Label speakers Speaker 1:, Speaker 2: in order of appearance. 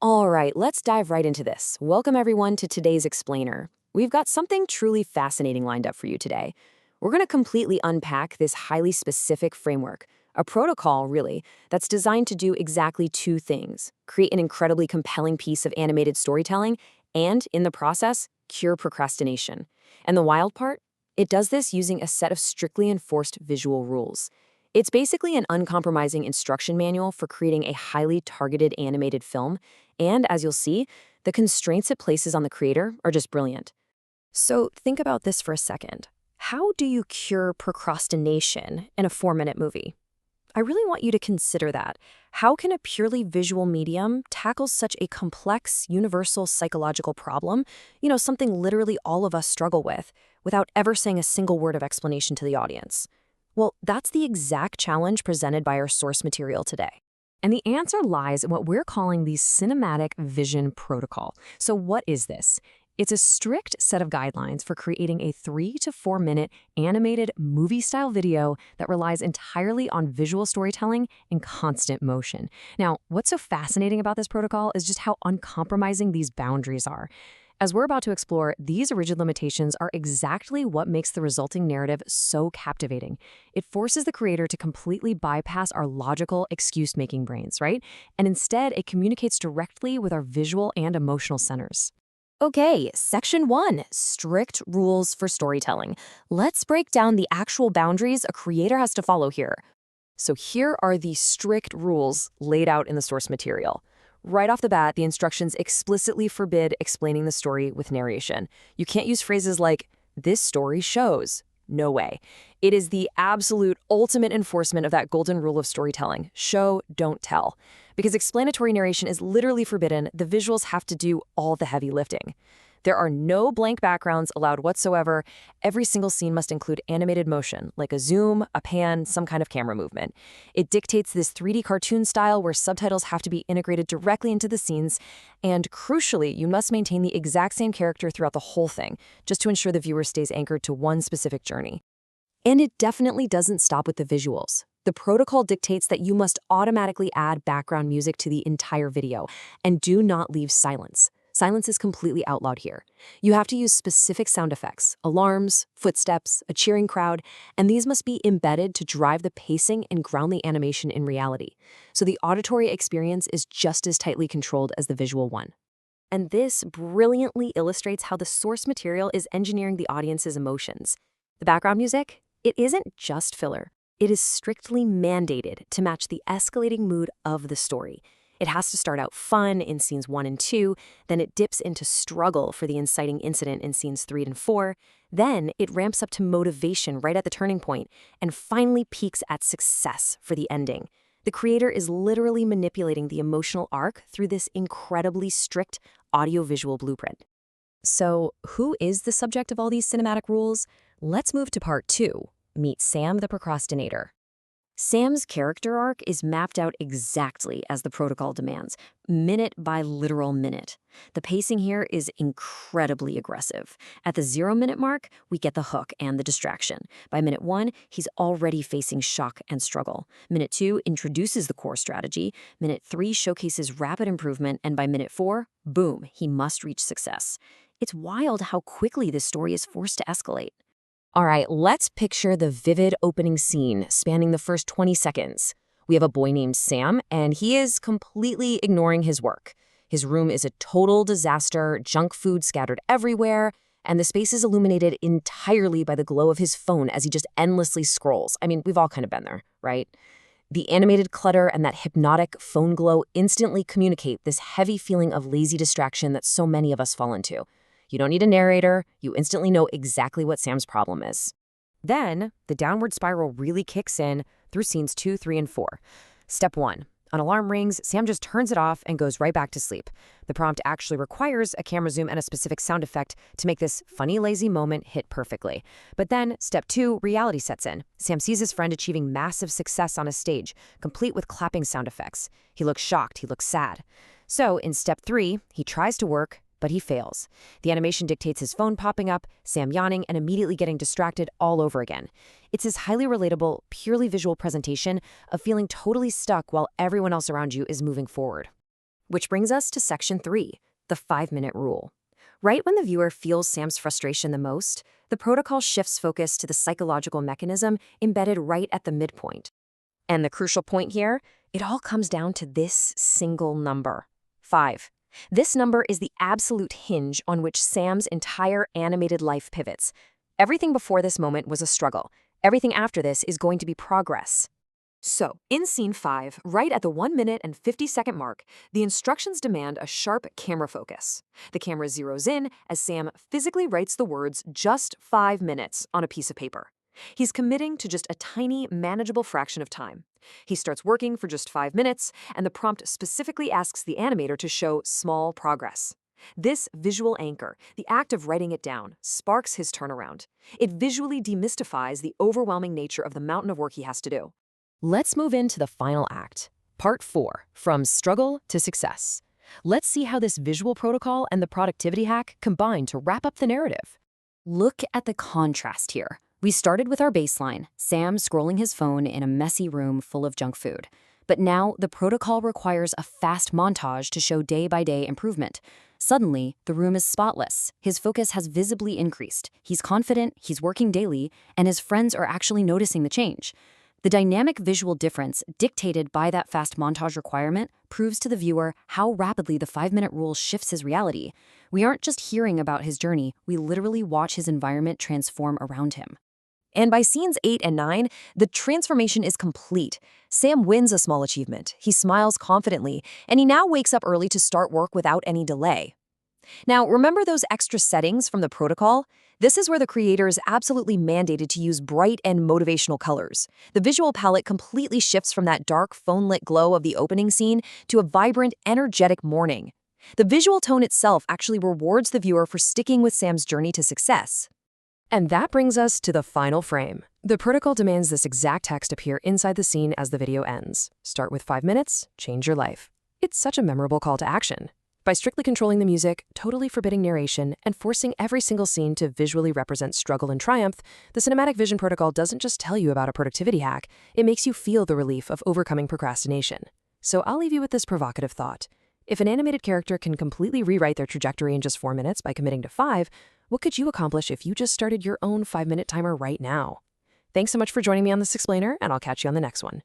Speaker 1: All right, let's dive right into this. Welcome everyone to today's Explainer. We've got something truly fascinating lined up for you today. We're going to completely unpack this highly specific framework, a protocol, really, that's designed to do exactly two things: create an incredibly compelling piece of animated storytelling and, in the process, cure procrastination. And the wild part? It does this using a set of strictly enforced visual rules. It's basically an uncompromising instruction manual for creating a highly targeted animated film, and as you'll see, the constraints it places on the creator are just brilliant. So think about this for a second. How do you cure procrastination in a 4-minute movie? I really want you to consider that. How can a purely visual medium tackle such a complex, universal psychological problem, something literally all of us struggle with, without ever saying a single word of explanation to the audience? Well, that's the exact challenge presented by our source material today. And the answer lies in what we're calling the cinematic vision protocol. So what is this? It's a strict set of guidelines for creating a 3 to 4 minute animated movie-style video that relies entirely on visual storytelling and constant motion. Now, what's so fascinating about this protocol is just how uncompromising these boundaries are. As we're about to explore, these rigid limitations are exactly what makes the resulting narrative so captivating. It forces the creator to completely bypass our logical, excuse-making brains, right? And instead, it communicates directly with our visual and emotional centers. Okay, Section 1, strict rules for storytelling. Let's break down the actual boundaries a creator has to follow here. So here are the strict rules laid out in the source material. Right off the bat, the instructions explicitly forbid explaining the story with narration. You can't use phrases like, "this story shows." No way. It is the absolute ultimate enforcement of that golden rule of storytelling: show, don't tell. Because explanatory narration is literally forbidden, the visuals have to do all the heavy lifting. There are no blank backgrounds allowed whatsoever. Every single scene must include animated motion, like a zoom, a pan, some kind of camera movement. It dictates this 3D cartoon style where subtitles have to be integrated directly into the scenes. And crucially, you must maintain the exact same character throughout the whole thing, just to ensure the viewer stays anchored to one specific journey. And it definitely doesn't stop with the visuals. The protocol dictates that you must automatically add background music to the entire video, and do not leave silence. Silence is completely outlawed here. You have to use specific sound effects: alarms, footsteps, a cheering crowd, and these must be embedded to drive the pacing and ground the animation in reality. So the auditory experience is just as tightly controlled as the visual one. And this brilliantly illustrates how the source material is engineering the audience's emotions. The background music? It isn't just filler. It is strictly mandated to match the escalating mood of the story. It has to start out fun in scenes 1 and 2, then it dips into struggle for the inciting incident in scenes 3 and 4, then it ramps up to motivation right at the turning point, and finally peaks at success for the ending. The creator is literally manipulating the emotional arc through this incredibly strict audiovisual blueprint. So, who is the subject of all these cinematic rules? Let's move to part 2. Meet Sam the procrastinator. Sam's character arc is mapped out exactly as the protocol demands, minute by literal minute. The pacing here is incredibly aggressive. At the 0-minute mark, we get the hook and the distraction. By minute 1, he's already facing shock and struggle. Minute 2 introduces the core strategy. Minute 3 showcases rapid improvement, and by minute 4, boom, he must reach success. It's wild how quickly this story is forced to escalate. All right, let's picture the vivid opening scene spanning the first 20 seconds. We have a boy named Sam, and he is completely ignoring his work. His room is a total disaster, junk food scattered everywhere, and the space is illuminated entirely by the glow of his phone as he just endlessly scrolls. I mean, we've all kind of been there, right? The animated clutter and that hypnotic phone glow instantly communicate this heavy feeling of lazy distraction that so many of us fall into. You don't need a narrator, you instantly know exactly what Sam's problem is. Then, the downward spiral really kicks in through scenes 2, 3, and 4. Step 1. An alarm rings, Sam just turns it off and goes right back to sleep. The prompt actually requires a camera zoom and a specific sound effect to make this funny, lazy moment hit perfectly. But then, step 2, reality sets in. Sam sees his friend achieving massive success on a stage, complete with clapping sound effects. He looks shocked, he looks sad. So, in step 3, he tries to work, but he fails. The animation dictates his phone popping up, Sam yawning, and immediately getting distracted all over again. It's this highly relatable, purely visual presentation of feeling totally stuck while everyone else around you is moving forward. Which brings us to section 3, the 5-minute rule. Right when the viewer feels Sam's frustration the most, the protocol shifts focus to the psychological mechanism embedded right at the midpoint. And the crucial point here, it all comes down to this single number, 5. This number is the absolute hinge on which Sam's entire animated life pivots. Everything before this moment was a struggle. Everything after this is going to be progress. So, in scene 5, right at the 1 minute and 50-second mark, the instructions demand a sharp camera focus. The camera zeroes in as Sam physically writes the words "just 5 minutes" on a piece of paper. He's committing to just a tiny, manageable fraction of time. He starts working for just 5 minutes, and the prompt specifically asks the animator to show small progress. This visual anchor, the act of writing it down, sparks his turnaround. It visually demystifies the overwhelming nature of the mountain of work he has to do. Let's move into the final act, part 4, from struggle to success. Let's see how this visual protocol and the productivity hack combine to wrap up the narrative. Look at the contrast here. We started with our baseline, Sam scrolling his phone in a messy room full of junk food. But now the protocol requires a fast montage to show day-by-day improvement. Suddenly, the room is spotless. His focus has visibly increased. He's confident, he's working daily, and his friends are actually noticing the change. The dynamic visual difference dictated by that fast montage requirement proves to the viewer how rapidly the 5-minute rule shifts his reality. We aren't just hearing about his journey, we literally watch his environment transform around him. And by scenes 8 and 9, the transformation is complete. Sam wins a small achievement, he smiles confidently, and he now wakes up early to start work without any delay. Now, remember those extra settings from the protocol? This is where the creator is absolutely mandated to use bright and motivational colors. The visual palette completely shifts from that dark, phone-lit glow of the opening scene to a vibrant, energetic morning. The visual tone itself actually rewards the viewer for sticking with Sam's journey to success. And that brings us to the final frame. The protocol demands this exact text appear inside the scene as the video ends. Start with 5 minutes, change your life. It's such a memorable call to action. By strictly controlling the music, totally forbidding narration, and forcing every single scene to visually represent struggle and triumph, the cinematic vision protocol doesn't just tell you about a productivity hack, it makes you feel the relief of overcoming procrastination. So I'll leave you with this provocative thought. If an animated character can completely rewrite their trajectory in just 4 minutes by committing to 5, what could you accomplish if you just started your own 5-minute timer right now? Thanks so much for joining me on this explainer, and I'll catch you on the next one.